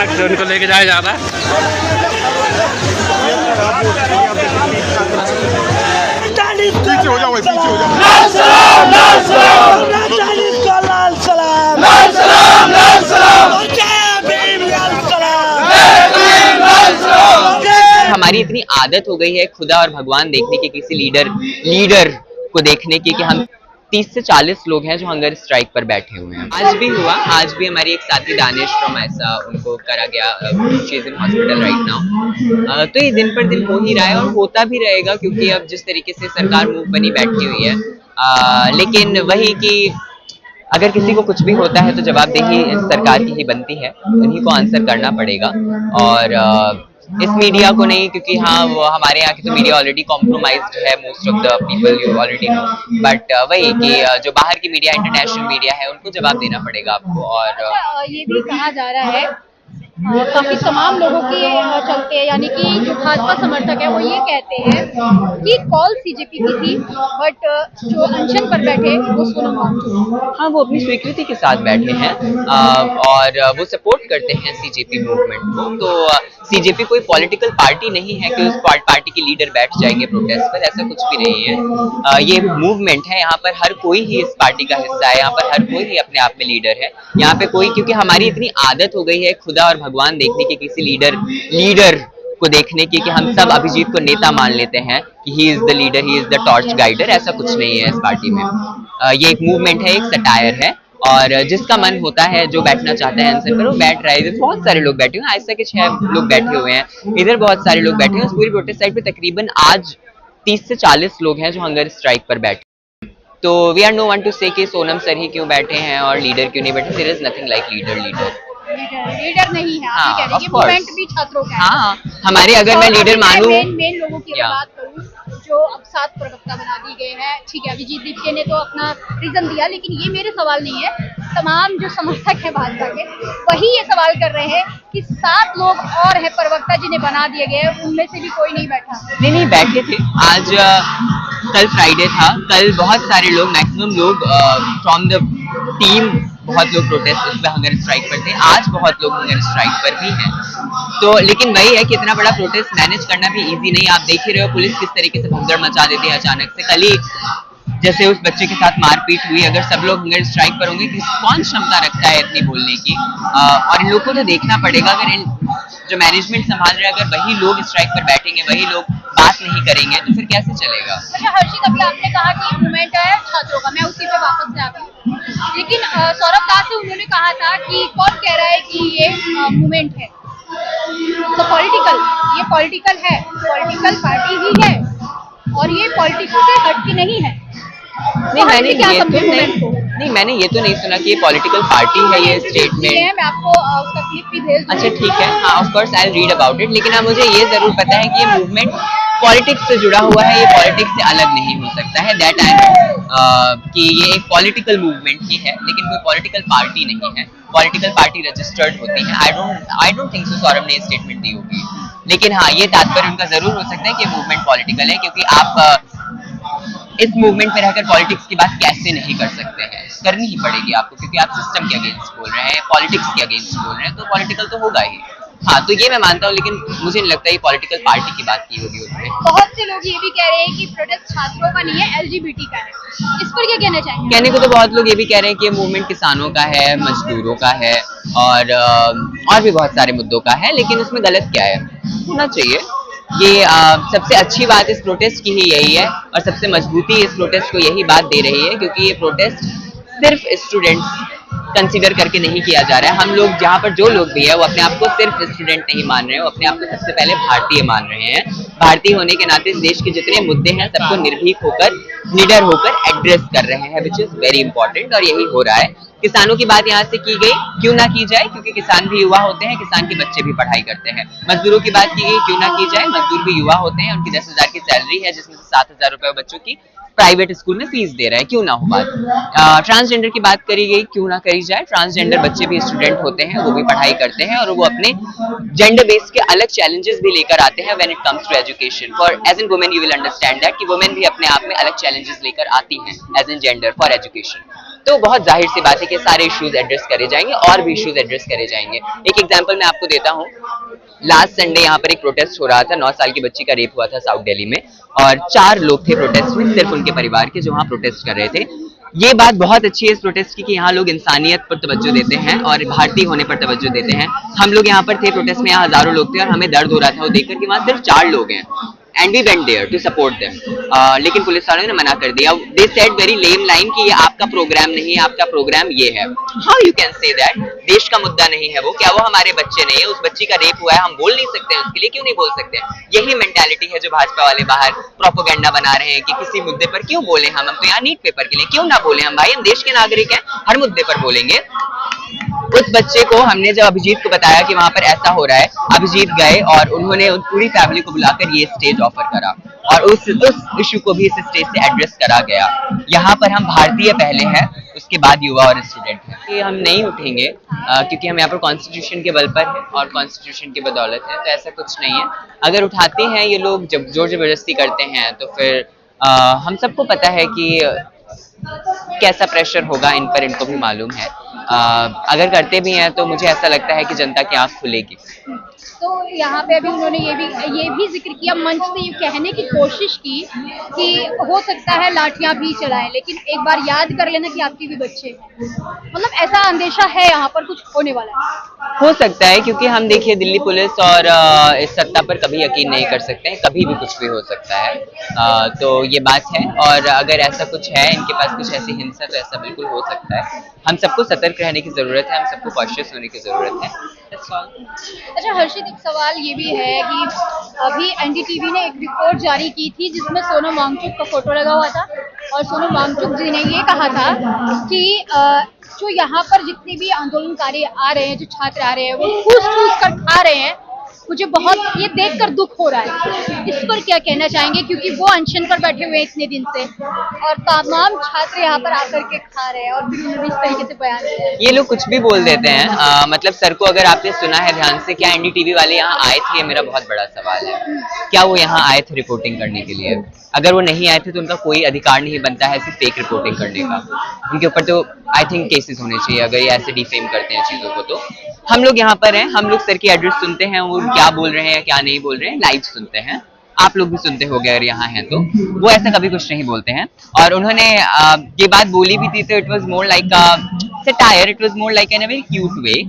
अचानक से उनको लेके जाया जा रहा है। पीछे हो जाओ, पीछे हो जाओ। लाल सलाम, लाल सलाम, लाल सलाम, लाल सलाम, लाल सलाम, जय भीम, लाल सलाम, जय भीम, लाल सलाम। हमारी इतनी आदत हो गई है खुदा और भगवान देखने की, किसी लीडर को देखने की, कि हम 30 से 40 लोग हैं जो हंगर स्ट्राइक पर बैठे हुए हैं। आज भी हुआ, आज भी हमारी एक साथी दानिश फ्रॉम ऐसा, उनको करा गया, she is in hospital right now. तो ये दिन पर दिन हो ही रहा है और होता भी रहेगा, क्योंकि अब जिस तरीके से सरकार मुंह बनी बैठी हुई है, लेकिन वही कि अगर किसी को कुछ भी होता है तो जवाबदेही सरकार की ही बनती है, उन्हीं को आंसर करना पड़ेगा। और इस मीडिया को नहीं, क्योंकि हाँ वो हमारे यहाँ की तो मीडिया ऑलरेडी कॉम्प्रोमाइज्ड है, most of the people you already know, but वही कि जो बाहर की मीडिया, इंटरनेशनल मीडिया है, उनको जवाब देना पड़ेगा आपको। और ये भी कहा जा रहा है, काफी तमाम लोगों के चलते हैं, यानी कि जो भाजपा समर्थक है वो ये कहते हैं कि कॉल सीजेपी की थी, बट जो अनशन पर बैठे वो सोनम वांगचुक। हाँ, वो अपनी स्वीकृति के साथ बैठे हैं और वो सपोर्ट करते हैं सीजेपी मूवमेंट को। तो सीजेपी कोई पॉलिटिकल पार्टी नहीं है कि उस पार्टी के लीडर बैठ जाएंगे प्रोटेस्ट पर, ऐसा कुछ भी नहीं है। ये मूवमेंट है, यहाँ पर हर कोई ही इस पार्टी का हिस्सा है, यहाँ पर हर कोई ही अपने आप में लीडर है। यहाँ पे कोई, क्योंकि हमारी इतनी आदत हो गई है खुदा और भगवान देखने की, किसी लीडर को देखने की, कि हम सब अभिजीत को नेता मान लेते हैं कि he is the leader, he is the torch guider. ऐसा कुछ नहीं है इस पार्टी में। ये एक मूवमेंट है, एक सटायर है, और जिसका मन होता है, जो बैठना चाहता है आंसर पर, वो बैठ रहा है। इधर बहुत सारे लोग बैठे हुए हैं, आज तक 6 लोग बैठे हुए हैं, इधर बहुत सारे लोग बैठे हैं। उस पूरी प्रोटेस्ट साइड पे तकरीबन आज 30 से 40 लोग हैं जो हंगर स्ट्राइक पर बैठे। तो we are no one to say कि सोनम सर ही क्यों बैठे हैं और लीडर क्यों नहीं बैठे। There is nothing like leader leader नहीं है, हाँ, आप कह रहे हैं, ये of course. मूवमेंट भी छात्रों का है। हाँ, हमारे अगर मैं लीडर मानूं, मेन लोगों की अगर बात करूं, जो अब 7 प्रवक्ता बना दिए गए हैं, ठीक है, अभिजीत दीपके ने तो अपना रीजन दिया, लेकिन ये मेरे सवाल नहीं है, तमाम जो समर्थक हैं भाजपा के, वही ये सवाल कर रहे हैं कि 7 लोग और हैं प्रवक्ता जिन्हें बना दिए गए, उनमें से भी कोई नहीं बैठा। नहीं बैठे थे। आज कल फ्राइडे था, कल बहुत सारे लोग, मैक्सिमम लोग फ्रॉम द टीम, बहुत लोग प्रोटेस्ट उस पर हंगर स्ट्राइक पर थे। आज बहुत लोग हंगर स्ट्राइक पर भी हैं। तो लेकिन वही है कि इतना बड़ा प्रोटेस्ट मैनेज करना भी इजी नहीं। आप देख ही रहे हो पुलिस किस तरीके से भगदड़ मचा देती है अचानक से। कल ही जैसे उस बच्चे के साथ मारपीट हुई, अगर सब लोग हंगर स्ट्राइक पर होंगे, कौन क्षमता रखता है इतनी बोलने की? और इन लोगों को तो देखना पड़ेगा, अगर इन जो मैनेजमेंट संभाल रहे हैं, अगर वही लोग स्ट्राइक पर बैठेंगे, वही लोग बात नहीं करेंगे, तो फिर कैसे चलेगा? अच्छा हर्षित, अभी आपने कहा कि मूवमेंट है छात्रों का, मैं उसी पे वापस से आती हूँ, लेकिन सौरभ दास से उन्होंने कहा था कि कौन कह रहा है कि ये मूवमेंट है, तो पॉलिटिकल, ये पॉलिटिकल है, पॉलिटिकल पार्टी ही है, और ये पॉलिटिक्स से हट के नहीं है। नहीं, मैंने ये तो नहीं सुना कि ये पॉलिटिकल पार्टी है, ये स्टेटमेंट। मैं आपको उसका क्लिप भी भेज दूंगी। अच्छा ठीक है, हाँ of course I will read about it, लेकिन हाँ मुझे ये जरूर पता है कि ये मूवमेंट पॉलिटिक्स से जुड़ा हुआ है, ये पॉलिटिक्स से अलग नहीं हो सकता है। दैट आई नो कि ये एक पॉलिटिकल मूवमेंट ही है, लेकिन कोई पॉलिटिकल पार्टी नहीं है। पॉलिटिकल पार्टी रजिस्टर्ड होती है। I don't think so Saurabh ने स्टेटमेंट दी होगी, लेकिन हाँ ये तात्पर्य उनका जरूर हो सकता है कि मूवमेंट पॉलिटिकल है, क्योंकि आप इस मूवमेंट में रहकर पॉलिटिक्स की बात कैसे नहीं कर सकते हैं? करनी ही पड़ेगी आपको, क्योंकि आप सिस्टम के अगेंस्ट बोल रहे हैं, पॉलिटिक्स के अगेंस्ट बोल रहे हैं, तो पॉलिटिकल तो होगा ही। हाँ, तो ये मैं मानता हूँ, लेकिन मुझे नहीं लगता ये पॉलिटिकल पार्टी की बात की होगी उन्होंने। बहुत से लोग ये भी कह रहे हैं कि प्रोटेस्ट छात्रों का नहीं है, एलजीबीटी का है। इस पर क्या कहना चाहेंगे? कहने को तो बहुत लोग ये भी कह रहे हैं कि ये मूवमेंट किसानों का है, मजदूरों का है, और भी बहुत सारे मुद्दों का है, लेकिन उसमें गलत क्या है? होना चाहिए। ये सबसे अच्छी बात इस प्रोटेस्ट की ही यही है, और सबसे मजबूती इस प्रोटेस्ट को यही बात दे रही है, क्योंकि ये प्रोटेस्ट सिर्फ स्टूडेंट्स कंसीडर करके नहीं किया जा रहा है। हम लोग जहाँ पर जो लोग भी है, वो अपने आप को सिर्फ स्टूडेंट नहीं मान रहे हैं, वो अपने आप को सबसे पहले भारतीय मान रहे हैं। भारतीय होने के नाते देश के जितने मुद्दे हैं सबको निर्भीक होकर, निडर होकर एड्रेस कर रहे हैं, विच इज वेरी इंपॉर्टेंट, और यही हो रहा है। किसानों की बात यहाँ से की गई, क्यों ना की जाए, क्योंकि किसान भी युवा होते हैं, किसान के बच्चे भी पढ़ाई करते हैं। मजदूरों की बात की गई, क्यों ना की जाए, मजदूर भी युवा होते हैं, उनकी 10,000 की सैलरी है, जिसमें से 7,000 रुपए बच्चों की प्राइवेट स्कूल में फीस दे रहा है, क्यों ना हो बात। ट्रांसजेंडर की बात करी गई, क्यों ना करी जाए। ट्रांसजेंडर बच्चे भी स्टूडेंट होते हैं, वो भी पढ़ाई करते हैं, और वो अपने जेंडर बेस के अलग चैलेंजेस भी लेकर आते हैं when it comes to education. For as an women you will understand that कि वुमेन भी अपने आप में अलग चैलेंजेस लेकर आती हैं as an gender for education. तो बहुत जाहिर सी बात है कि सारे इश्यूज एड्रेस करे जाएंगे और भी इश्यूज एड्रेस करे जाएंगे। एक एग्जांपल मैं आपको देता हूँ, लास्ट संडे यहाँ पर एक प्रोटेस्ट हो रहा था, 9 साल की बच्ची का रेप हुआ था साउथ दिल्ली में, और 4 लोग थे प्रोटेस्ट में, सिर्फ उनके परिवार के, जो वहाँ प्रोटेस्ट कर रहे थे। ये बात बहुत अच्छी है इस प्रोटेस्ट की कि यहाँ लोग इंसानियत पर तवज्जो देते हैं और भारतीय होने पर तवज्जो देते हैं। हम लोग यहाँ पर थे प्रोटेस्ट में, यहाँ हजारों लोग थे और हमें दर्द हो रहा था वो देखकर कि वहाँ सिर्फ 4 लोग हैं, and we went there to support them. लेकिन पुलिस वालों ने मना कर दिया। They said very lame line कि ये आपका प्रोग्राम नहीं है, आपका प्रोग्राम ये है। How you can say that? देश का मुद्दा नहीं है वो, क्या वो हमारे बच्चे नहीं है? उस बच्ची का रेप हुआ है, हम बोल नहीं सकते हैं उसके लिए? क्यों नहीं बोल सकते? यही मेंटालिटी है जो भाजपा वाले बाहर प्रोपेगेंडा बना रहे हैं कि किसी मुद्दे पर क्यों बोले हम तो यहाँ नीट पेपर के लिए क्यों ना बोले हम? भाई हम देश के नागरिक हैं, हर मुद्दे पर बोलेंगे। उस बच्चे को हमने जब अभिजीत को बताया कि वहां पर ऐसा हो रहा है, अभिजीत गए और उन्होंने पूरी फैमिली को बुलाकर ये स्टेज ऑफर करा और उस इशू को भी इस स्टेज से एड्रेस करा गया। यहाँ पर हम भारतीय पहले हैं, उसके बाद युवा और स्टूडेंट हैं। ये हम नहीं उठेंगे क्योंकि हम यहाँ पर कॉन्स्टिट्यूशन के बल पर हैं और कॉन्स्टिट्यूशन की बदौलत है, तो ऐसा कुछ नहीं है। अगर उठाते हैं ये लोग, जब जोर जबरदस्ती करते हैं, तो फिर हम सबको पता है कि कैसा प्रेशर होगा इन पर, इनको भी मालूम है। अगर करते भी हैं तो मुझे ऐसा लगता है कि जनता की आंख खुलेगी। तो यहाँ पे अभी उन्होंने ये भी जिक्र किया, मंच से ये कहने की कोशिश की कि हो सकता है लाठियां भी चलाएं, लेकिन एक बार याद कर लेना कि आपके भी बच्चे हैं। मतलब ऐसा अंदेशा है यहाँ पर कुछ होने वाला है। हो सकता है, क्योंकि हम देखिए दिल्ली पुलिस और इस सत्ता पर कभी यकीन नहीं कर सकते हैं, कभी भी कुछ भी हो सकता है। तो ये बात है, और अगर ऐसा कुछ है, इनके पास कुछ ऐसी हिंसा, तो ऐसा बिल्कुल हो सकता है। हम सबको सतर्क रहने की जरूरत है, हम सबको कॉशियस होने की जरूरत है। अच्छा हर्षित, एक सवाल ये भी है कि अभी एनडीटीवी ने एक रिपोर्ट जारी की थी जिसमें सोनम वांगचुक का फोटो लगा हुआ था, और सोनम वांगचुक जी ने ये कहा था कि जो यहाँ पर जितने भी आंदोलनकारी आ रहे हैं, जो छात्र आ रहे हैं, वो ठूस कर खा रहे हैं। मुझे बहुत ये देखकर दुख हो रहा है। इस पर क्या कहना चाहेंगे, क्योंकि वो अनशन पर बैठे हुए हैं इतने दिन से और तमाम छात्र यहाँ पर आकर के खा रहे हैं और फिर उन्होंने इस तरीके से बयान दिया है। ये लोग कुछ भी बोल देते हैं। मतलब सर को अगर आपने सुना है ध्यान से, क्या एनडीटीवी वाले यहाँ आए थे? ये मेरा बहुत बड़ा सवाल है। क्या वो यहाँ आए थे रिपोर्टिंग करने के लिए? अगर वो नहीं आए थे तो उनका कोई अधिकार नहीं बनता है सिर्फ फेक रिपोर्टिंग करने का। उनके ऊपर तो आई थिंक केसेस होने चाहिए अगर ये ऐसे डिफेम करते हैं चीजों को। तो हम लोग यहाँ पर हैं, हम लोग सर की एड्रेस सुनते हैं, वो क्या बोल रहे हैं क्या नहीं बोल रहे हैं लाइव सुनते हैं। आप लोग भी सुनते होंगे अगर यहाँ हैं तो। वो ऐसा कभी कुछ नहीं बोलते हैं, और उन्होंने ये बात बोली भी थी तो it was more like satire, it was more like in a very cute way.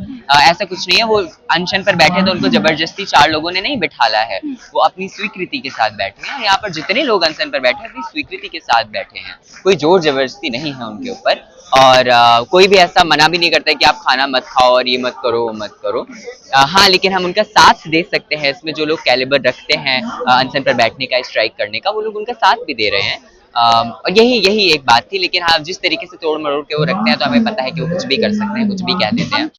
ऐसा कुछ नहीं है। वो अनशन पर बैठे तो उनको जबरदस्ती 4 लोगों ने नहीं बिठाला है, वो अपनी स्वीकृति के साथ बैठे हैं। यहाँ पर जितने लोग अनशन पर बैठे हैं अपनी स्वीकृति के साथ बैठे हैं, कोई जोर जबरदस्ती नहीं है उनके ऊपर। और कोई भी ऐसा मना भी नहीं करता है कि आप खाना मत खाओ और ये मत करो वो मत करो। हाँ, लेकिन हम उनका साथ दे सकते हैं इसमें, जो लोग कैलिबर रखते हैं अनशन पर बैठने का, स्ट्राइक करने का, वो लोग उनका साथ भी दे रहे हैं। और यही एक बात थी। लेकिन हाँ, जिस तरीके से तोड़ मरोड़ के वो रखते हैं तो हमें पता है कि वो कुछ भी कर सकते हैं, कुछ भी कह देते हैं।